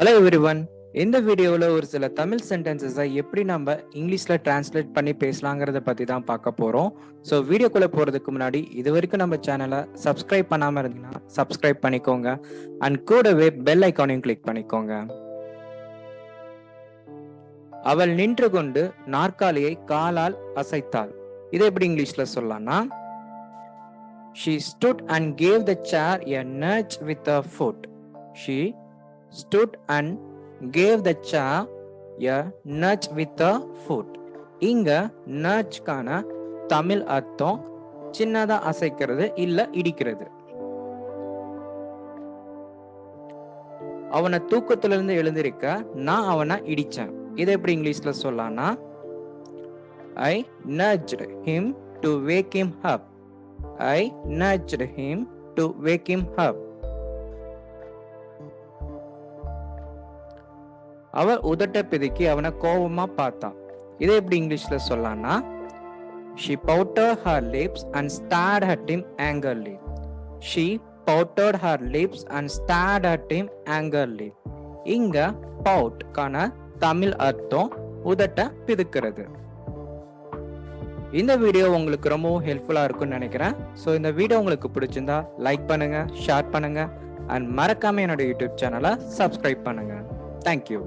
Hello everyone. இந்த வீடியோவில் ஒரு சில தமிழ் சென்டென்சஸை எப்படி நம்ம இங்கிலீஷில் டிரான்ஸ்லேட் பண்ணி பேசலாங்கிறத பற்றி தான் பார்க்க போகிறோம். ஸோ வீடியோக்குள்ளே போகிறதுக்கு முன்னாடி இது வரைக்கும் நம்ம சேனலை சப்ஸ்கிரைப் பண்ணாமல் இருந்தீங்கன்னா சப்ஸ்கிரைப் பண்ணிக்கோங்க அண்ட் கூடவே பெல் ஐக்கானையும் கிளிக் பண்ணிக்கோங்க. அவள் நின்று கொண்டு நாற்காலியை காலால் அசைத்தாள். இதை எப்படி இங்கிலீஷில் சொல்லலாம்னா, She stood and gave the chair a nudge with her foot. She stood and gave the chair a nudge with her foot. இங்க nudge-க்கான தமிழ் அர்த்தம் சின்னதா அசைக்கிறது இல்ல இடிக்கிறது. அவனை தூக்கத்திலிருந்து எழுந்திருக்க நான் அவனை இடிச்சேன். இதை எப்படி இங்கிலீஷ்ல சொல்லலாம்னா, I nudged him to wake him up. I nudged him to wake him up. அவ உதட்ட பிதுக்கி அவனை கோபமா பார்த்தான். இதை எப்படி இங்கிலீஷ்ல சொல்லலாம்னா, She pouted her lips and stared at him angrily. She pouted her lips and stared at him angrily. இங்க pout-க்கான தமிழ் அர்த்தம் உதட்ட பிதுக்கிறது. இந்த வீடியோ உங்களுக்கு ரொம்பவும் ஹெல்ப்ஃபுல்லா இருக்கும்னு நினைக்கிறேன். ஸோ இந்த வீடியோ உங்களுக்கு பிடிச்சிருந்தா லைக் பண்ணுங்க, ஷேர் பண்ணுங்க அண்ட் மறக்காம என்னோட யூடியூப் சேனலை சப்ஸ்கிரைப் பண்ணுங்க. தேங்க்யூ.